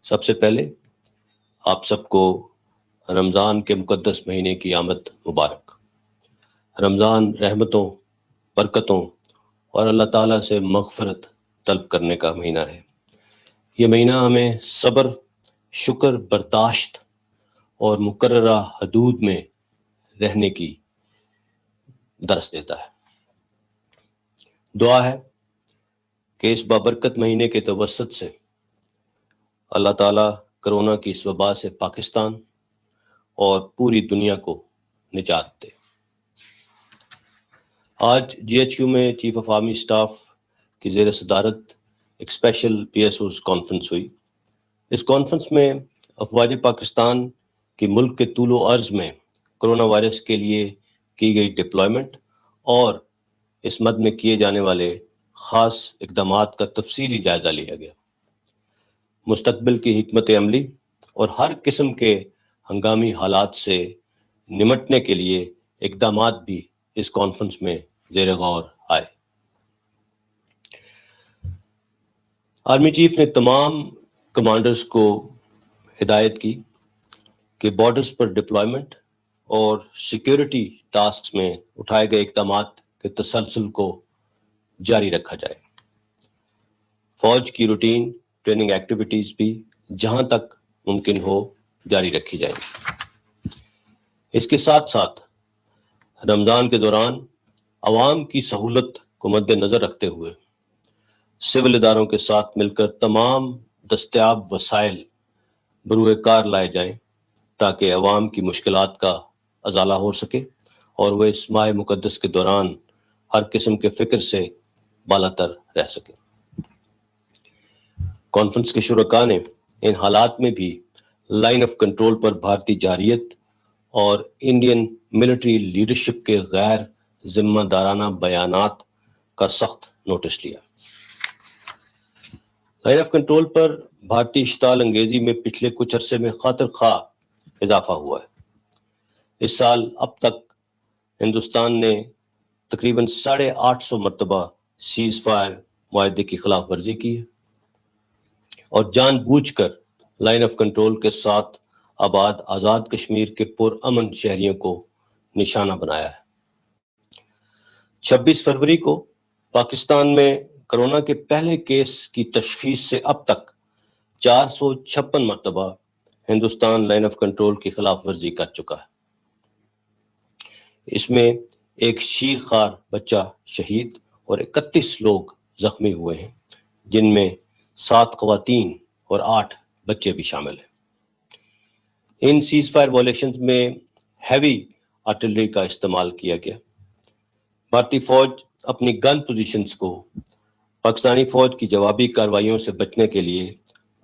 سب سے پہلے آپ سب کو رمضان کے مقدس مہینے کی آمد مبارک۔ رمضان رحمتوں، برکتوں اور اللہ تعالیٰ سے مغفرت طلب کرنے کا مہینہ ہے۔ یہ مہینہ ہمیں صبر، شکر، برداشت اور مقررہ حدود میں رہنے کی درس دیتا ہے۔ دعا ہے کہ اس بابرکت مہینے کے توسط سے اللہ تعالیٰ کرونا کی اس وبا سے پاکستان اور پوری دنیا کو نجات دے۔ آج جی ایچ کیو میں چیف آف آرمی اسٹاف کی زیر صدارت ایک special P S Os conference ہوئی۔ اس کانفرنس میں افواج پاکستان کی ملک کے طول و عرض میں کرونا وائرس کے لیے کی گئی ڈپلائمنٹ اور اس مد میں کیے جانے والے خاص اقدامات کا تفصیلی جائزہ لیا گیا۔ مستقبل کی حکمت عملی اور ہر قسم کے ہنگامی حالات سے نمٹنے کے لیے اقدامات بھی اس کانفرنس میں زیر غور آئے۔ آرمی چیف نے تمام کمانڈرز کو ہدایت کی کہ بارڈرز پر ڈپلائمنٹ اور سیکیورٹی ٹاسکس میں اٹھائے گئے اقدامات کے تسلسل کو جاری رکھا جائے۔ فوج کی روٹین ٹریننگ ایکٹیویٹیز بھی جہاں تک ممکن ہو جاری رکھی جائیں۔ اس کے ساتھ ساتھ رمضان کے دوران عوام کی سہولت کو مد نظر رکھتے ہوئے سول اداروں کے ساتھ مل کر تمام دستیاب وسائل بروئے کار لائے جائیں تاکہ عوام کی مشکلات کا ازالہ ہو سکے اور وہ اس ماہ مقدس کے دوران ہر قسم کے فکر سے بالاتر رہ سکے۔ کانفرنس کے شرکاء نے ان حالات میں بھی لائن آف کنٹرول پر بھارتی جارحیت اور انڈین ملٹری لیڈرشپ کے غیر ذمہ دارانہ بیانات کا سخت نوٹس لیا۔ لائن آف کنٹرول پر بھارتی اشتعال انگیزی میں پچھلے کچھ عرصے میں خاطر خواہ اضافہ ہوا ہے۔ اس سال اب تک ہندوستان نے تقریباً 850 مرتبہ سیز فائر معاہدے کی خلاف ورزی کی ہے اور جان بوجھ کر لائن آف کنٹرول کے ساتھ آباد آزاد کشمیر کے پرامن شہریوں کو نشانہ بنایا ہے۔ 26 فروری کو پاکستان میں کرونا کے پہلے کیس کی تشخیص سے اب تک 456 مرتبہ ہندوستان لائن آف کنٹرول کی خلاف ورزی کر چکا ہے۔ اس میں ایک شیر خوار بچہ شہید اور 31 لوگ زخمی ہوئے ہیں، جن میں 7 خواتین اور 8 بچے بھی شامل ہیں۔ ان سیز فائر وائلیشنز میں ہیوی آرٹلری کا استعمال کیا گیا۔ بھارتی فوج اپنی گن پوزیشنز کو پاکستانی فوج کی جوابی کارروائیوں سے بچنے کے لیے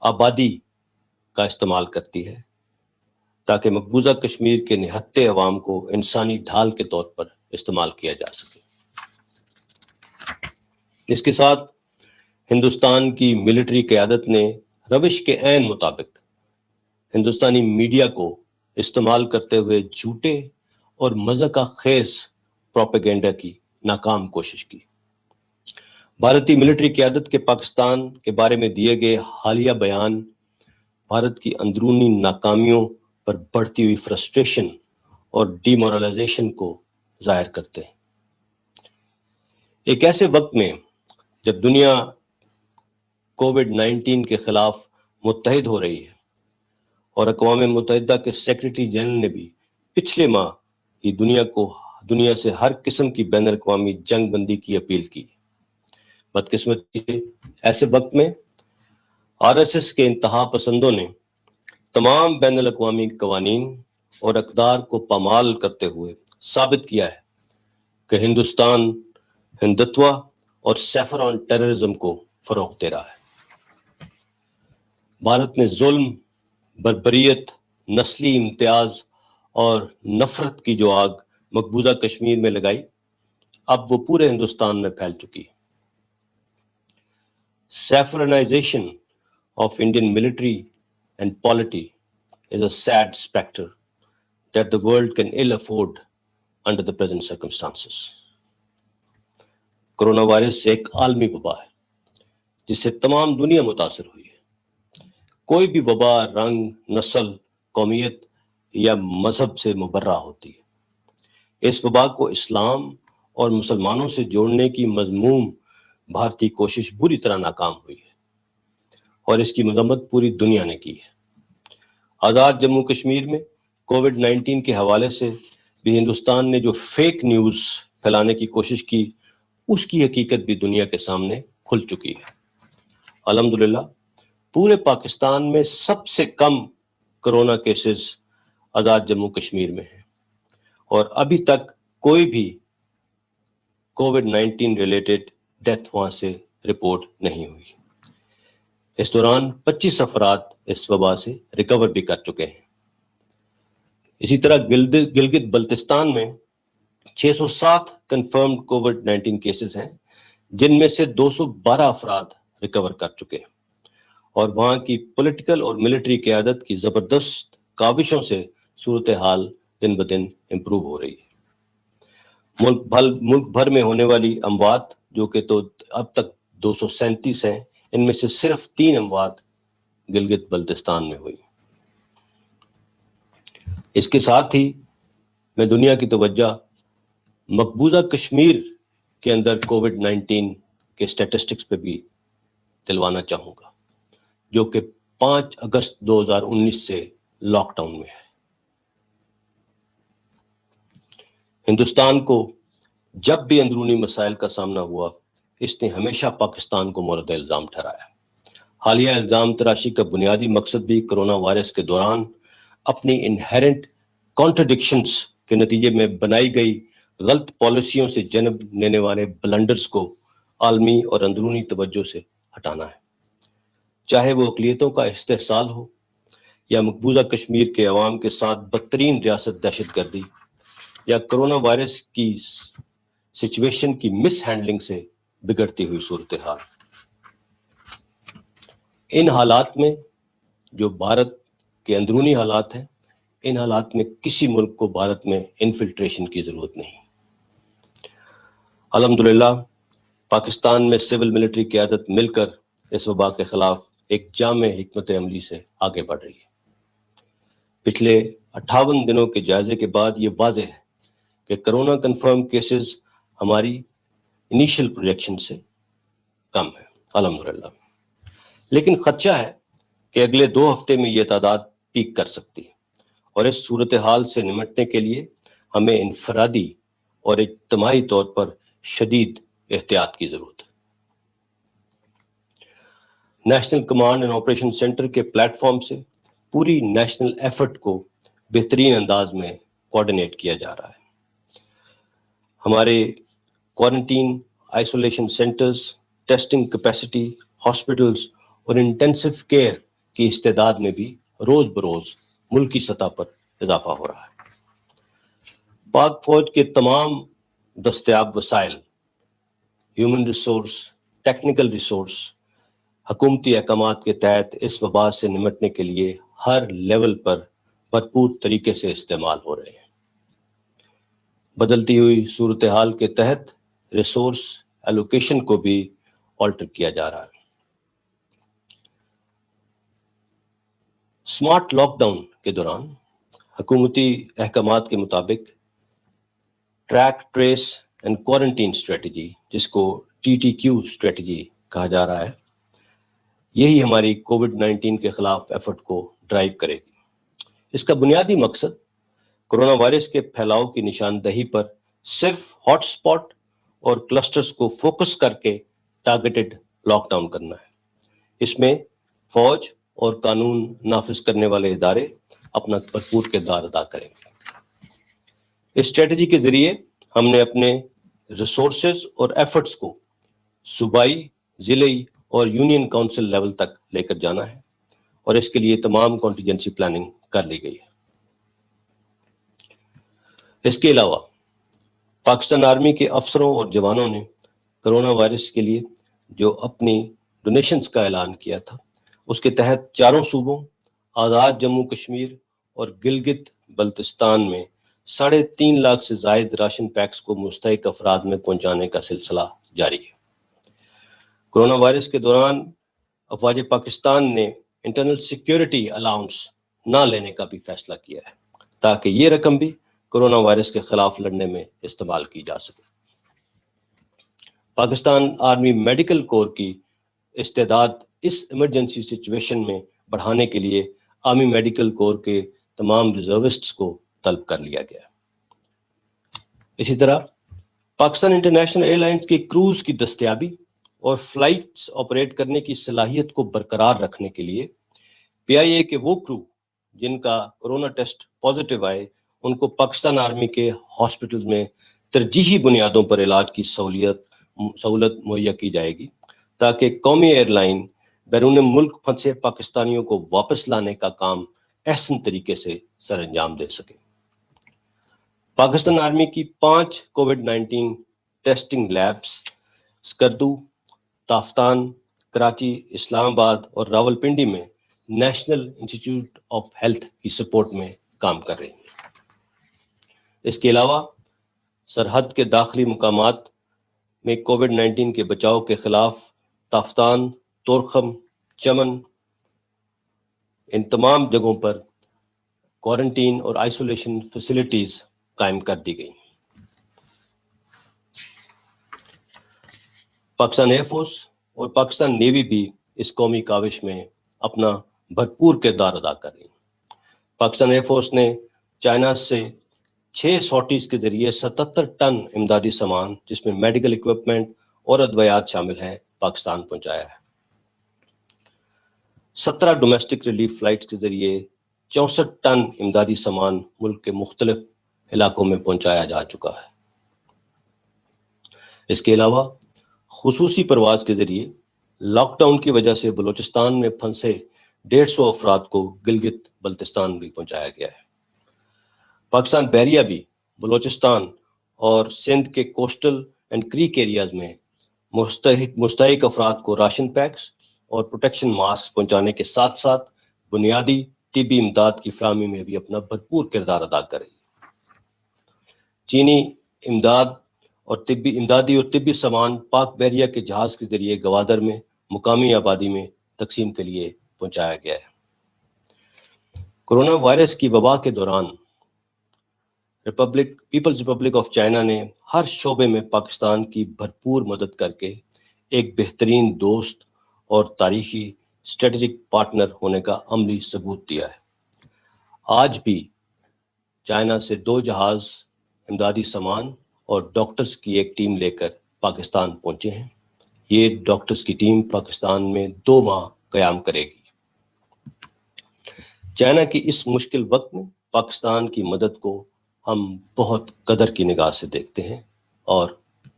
آبادی کا استعمال کرتی ہے تاکہ مقبوضہ کشمیر کے نہتے عوام کو انسانی ڈھال کے طور پر استعمال کیا جا سکے۔ اس کے ساتھ ہندوستان کی ملٹری قیادت نے روش کے عین مطابق ہندوستانی میڈیا کو استعمال کرتے ہوئے جھوٹے اور مذاق خیز پروپیگنڈا کی ناکام کوشش کی۔ بھارتی ملٹری قیادت کے پاکستان کے بارے میں دیے گئے حالیہ بیان بھارت کی اندرونی ناکامیوں پر بڑھتی ہوئی فرسٹریشن اور ڈی مورلائزیشن کو ظاہر کرتے ہیں۔ ایک ایسے وقت میں جب دنیا کووڈ-19 کے خلاف متحد ہو رہی ہے اور اقوام متحدہ کے سیکرٹری جنرل نے بھی پچھلے ماہ ہی دنیا سے ہر قسم کی بین الاقوامی جنگ بندی کی اپیل کی، بدقسمتی سے ایسے وقت میں آر ایس ایس کے انتہا پسندوں نے تمام بین الاقوامی قوانین اور اقدار کو پامال کرتے ہوئے ثابت کیا ہے کہ ہندوستان ہندتوا اور سیفر آن ٹیررزم کو فروغ دے رہا ہے۔ بھارت نے ظلم، بربریت، نسلی امتیاز اور نفرت کی جو آگ مقبوضہ کشمیر میں لگائی، اب وہ پورے ہندوستان میں پھیل چکی ہے۔ Saffronization of Indian military and polity is a sad specter that the world can ill afford under the present circumstances. Corona virus ایک عالمی وبا ہے جس سے تمام دنیا متاثر ہوئی ہے۔ کوئی بھی وبا رنگ، نسل، قومیت یا مذہب سے مبرہ ہوتی ہے۔ اس وبا کو اسلام اور مسلمانوں سے جوڑنے کی مذموم بھارتی کوشش بری طرح ناکام ہوئی ہے اور اس کی مذمت پوری دنیا نے کی ہے۔ آزاد جموں کشمیر میں کووڈ 19 کے حوالے سے بھی ہندوستان نے جو فیک نیوز پھیلانے کی کوشش کی، اس کی حقیقت بھی دنیا کے سامنے کھل چکی ہے۔ الحمدللہ پورے پاکستان میں سب سے کم کرونا کیسز آزاد جموں کشمیر میں ہیں اور ابھی تک کوئی بھی کووڈ 19 ریلیٹڈ ڈیتھ وہاں سے رپورٹ نہیں ہوئی۔ اس دوران 25 افراد اس وبا سے ریکور بھی کر چکے ہیں۔ اسی طرح گلگت بلتستان میں 607 کنفرمڈ کووڈ 19 کیسز ہیں، جن میں سے 212 افراد ریکور کر چکے ہیں، اور وہاں کی پولیٹیکل اور ملٹری قیادت کی زبردست کاوشوں سے صورتحال دن بدن امپروو ہو رہی ہے۔ ملک بھر میں ہونے والی اموات جو کہ تو اب تک 237 ہیں، ان میں سے صرف 3 اموات گلگت بلتستان میں ہوئی۔ اس کے ساتھ ہی میں دنیا کی توجہ مقبوضہ کشمیر کے اندر کووڈ 19 کے سٹیٹسٹکس پہ بھی دلوانا چاہوں گا، جو کہ 5 اگست 2019 سے لاک ڈاؤن میں ہے۔ ہندوستان کو جب بھی اندرونی مسائل کا سامنا ہوا، اس نے ہمیشہ پاکستان کو مورد الزام ٹھہرایا۔ حالیہ الزام تراشی کا بنیادی مقصد بھی کرونا وائرس کے دوران اپنی انہیرنٹ کانٹرڈکشنز کے نتیجے میں بنائی گئی غلط پالیسیوں سے جنم لینے والے بلنڈرز کو عالمی اور اندرونی توجہ سے ہٹانا ہے، چاہے وہ اقلیتوں کا استحصال ہو یا مقبوضہ کشمیر کے عوام کے ساتھ بدترین ریاست دہشت گردی یا کرونا وائرس کی سچویشن کی مس ہینڈلنگ سے بگڑتی ہوئی صورتحال۔ ان حالات میں جو بھارت کے اندرونی حالات ہیں، ان حالات میں کسی ملک کو بھارت میں انفلٹریشن کی ضرورت نہیں۔ الحمدللہ پاکستان میں سول ملٹری قیادت مل کر اس وبا کے خلاف ایک جامع حکمت عملی سے آگے بڑھ رہی ہے۔ پچھلے 58 دنوں کے جائزے کے بعد یہ واضح ہے کہ کرونا کنفرم کیسز ہماری انیشل پروجیکشن سے کم ہے، الحمدللہ، لیکن خدشہ ہے کہ اگلے 2 ہفتے میں یہ تعداد پیک کر سکتی ہے، اور اس صورتحال سے نمٹنے کے لیے ہمیں انفرادی اور اجتماعی طور پر شدید احتیاط کی ضرورت ہے۔ National command and operation centre کے پلیٹ فارم سے پوری نیشنل ایفرٹ کو بہترین انداز میں کوآرڈینیٹ کیا جا رہا ہے۔ ہمارے quarantine, isolation centres, testing capacity, hospitals اور انٹینسو کیئر کی استعداد میں بھی روز بروز ملکی سطح پر اضافہ ہو رہا ہے۔ پاک فوج کے تمام دستیاب وسائل، ہیومن ریسورس، ٹیکنیکل ریسورس، حکومتی احکامات کے تحت اس وبا سے نمٹنے کے لیے ہر لیول پر بھرپور طریقے سے استعمال ہو رہے ہیں۔ بدلتی ہوئی صورتحال کے تحت ریسورس ایلوکیشن کو بھی آلٹر کیا جا رہا ہے۔ سمارٹ لاک ڈاؤن کے دوران حکومتی احکامات کے مطابق track, trace and quarantine strategy, جس کو TTQ اسٹریٹجی کہا جا رہا ہے، یہی ہماری کووڈ 19 کے خلاف ایفرٹ کو ڈرائیو کرے گی۔ اس کا بنیادی مقصد کرونا وائرس کے پھیلاؤ کی نشاندہی پر صرف ہاٹ سپاٹ اور کلسٹرز کو فوکس کر کے ٹارگیٹڈ لاک ڈاؤن کرنا ہے۔ اس میں فوج اور قانون نافذ کرنے والے ادارے اپنا بھرپور کردار ادا کریں گے۔ اس اسٹریٹجی کے ذریعے ہم نے اپنے ریسورسز اور ایفرٹس کو صوبائی، ضلعی اور یونین کونسل لیول تک لے کر جانا ہے، اور اس کے لیے تمام کنٹینجنسی پلاننگ کر لی گئی ہے۔ اس کے علاوہ پاکستان آرمی کے افسروں اور جوانوں نے کرونا وائرس کے لیے جو اپنی ڈونیشنز کا اعلان کیا تھا، اس کے تحت 4 صوبوں، آزاد جموں کشمیر اور گلگت بلتستان میں 3.5 لاکھ سے زائد راشن پیکس کو مستحق افراد میں پہنچانے کا سلسلہ جاری ہے۔ کرونا وائرس کے دوران افواج پاکستان نے انٹرنل سیکیورٹی الاؤنس نہ لینے کا بھی فیصلہ کیا ہے تاکہ یہ رقم بھی کورونا وائرس کے خلاف لڑنے میں استعمال کی جا سکے۔ پاکستان آرمی میڈیکل کور کی استعداد اس ایمرجنسی سچویشن میں بڑھانے کے لیے آرمی میڈیکل کور کے تمام ریزروسٹس کو طلب کر لیا گیا۔ اسی طرح پاکستان انٹرنیشنل ایئر لائنز کی کروز کی دستیابی اور فلائٹس آپریٹ کرنے کی صلاحیت کو برقرار رکھنے کے لیے پی آئی اے کے وہ کرو جن کا کورونا ٹیسٹ پازیٹیو آئے ان کو پاکستان آرمی کے ہاسپٹل میں ترجیحی بنیادوں پر علاج کی سہولت مہیا کی جائے گی تاکہ قومی ایئر لائن بیرون ملک پھنسے پاکستانیوں کو واپس لانے کا کام احسن طریقے سے سر انجام دے سکے۔ پاکستان آرمی کی 5 COVID testing labs Skardu, Taftan, Karachi, Islamabad اور راولپنڈی میں نیشنل انسٹیٹیوٹ آف ہیلتھ کی سپورٹ میں کام کر رہی ہیں۔ اس کے علاوہ سرحد کے داخلی مقامات میں کووڈ-19 کے بچاؤ کے خلاف تافتان، تورخم، چمن، ان تمام جگہوں پر کوارنٹین اور آئسولیشن فیسلٹیز قائم کر دی گئی۔ پاکستان ایئر فورس اور پاکستان نیوی بھی اس قومی کاوش میں اپنا بھرپور کردار ادا کر رہی ہیں۔ پاکستان ایئر فورس نے چائنا سے 6 سارٹیز کے ذریعے 77 ٹن امدادی سامان جس میں میڈیکل اکوپمنٹ اور ادویات شامل ہیں پاکستان پہنچایا ہے۔ 17 ڈومیسٹک ریلیف فلائٹس کے ذریعے 64 ٹن امدادی سامان ملک کے مختلف علاقوں میں پہنچایا جا چکا ہے۔ اس کے علاوہ خصوصی پرواز کے ذریعے لاک ڈاؤن کی وجہ سے بلوچستان میں پھنسے 150 افراد کو گلگت بلتستان بھی پہنچایا گیا ہے۔ پاکستان بحریہ بھی بلوچستان اور سندھ کے کوسٹل اینڈ کریک ایریاز میں مستحق افراد کو راشن پیکس اور پروٹیکشن ماسک پہنچانے کے ساتھ ساتھ بنیادی طبی امداد کی فراہمی میں بھی اپنا بھرپور کردار ادا کر رہی ہے۔ چینی امدادی اور طبی سامان پاک بحریہ کے جہاز کے ذریعے گوادر میں مقامی آبادی میں تقسیم کے لیے پہنچایا گیا ہے۔ کورونا وائرس کی وبا کے دوران پیپلز ریپبلک آف چائنا نے ہر شعبے میں پاکستان کی بھرپور مدد کر کے ایک بہترین دوست اور تاریخی اسٹریٹجک پارٹنر ہونے کا عملی ثبوت دیا ہے۔ آج بھی چائنا سے 2 جہاز امدادی سامان اور ڈاکٹرز کی ایک ٹیم لے کر پاکستان پہنچے ہیں۔ یہ ڈاکٹرز کی ٹیم پاکستان میں 2 ماہ قیام کرے گی۔ چائنا کی اس مشکل وقت میں پاکستان کی مدد کو ہم بہت قدر کی نگاہ سے دیکھتے ہیں اور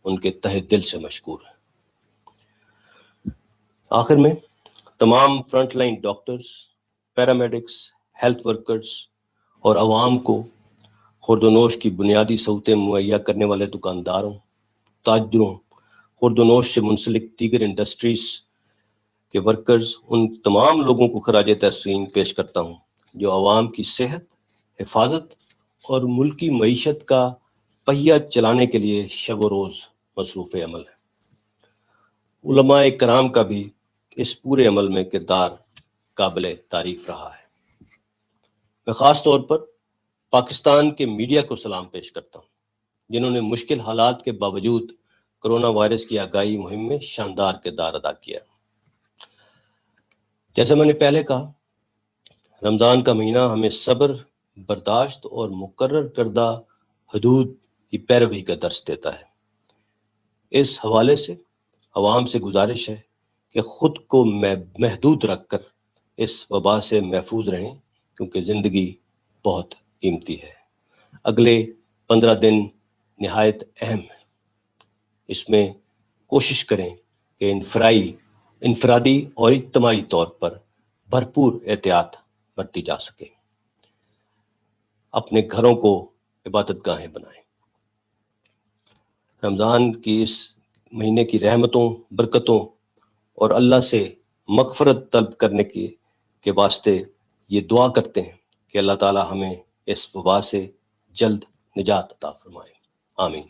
ان کے تہہ دل سے مشکور ہیں۔ آخر میں تمام front line doctors, paramedics, health workers اور عوام کو خورد و نوش کی بنیادی سہولتیں مہیا کرنے والے دکانداروں، تاجروں، خورد و نوش سے منسلک دیگر انڈسٹریز کے ورکرز، ان تمام لوگوں کو خراج تحسین پیش کرتا ہوں جو عوام کی صحت، حفاظت اور ملکی معیشت کا پہیہ چلانے کے لیے شب و روز مصروف عمل ہے۔ علماء کرام کا بھی اس پورے عمل میں کردار قابل تعریف رہا ہے۔ میں خاص طور پر پاکستان کے میڈیا کو سلام پیش کرتا ہوں جنہوں نے مشکل حالات کے باوجود کرونا وائرس کی آگاہی مہم میں شاندار کردار ادا کیا۔ جیسا میں نے پہلے کہا، رمضان کا مہینہ ہمیں صبر، برداشت اور مقرر کردہ حدود کی پیروی کا درس دیتا ہے۔ اس حوالے سے عوام سے گزارش ہے کہ خود کو محدود رکھ کر اس وبا سے محفوظ رہیں کیونکہ زندگی بہت قیمتی ہے۔ اگلے 15 دن نہایت اہم ہیں۔ اس میں کوشش کریں کہ انفرادی اور اجتماعی طور پر بھرپور احتیاط برتی جا سکے۔ اپنے گھروں کو عبادت گاہیں بنائیں۔ رمضان کی اس مہینے کی رحمتوں، برکتوں اور اللہ سے مغفرت طلب کرنے کے واسطے یہ دعا کرتے ہیں کہ اللہ تعالی ہمیں اس وبا سے جلد نجات عطا فرمائے۔ آمین۔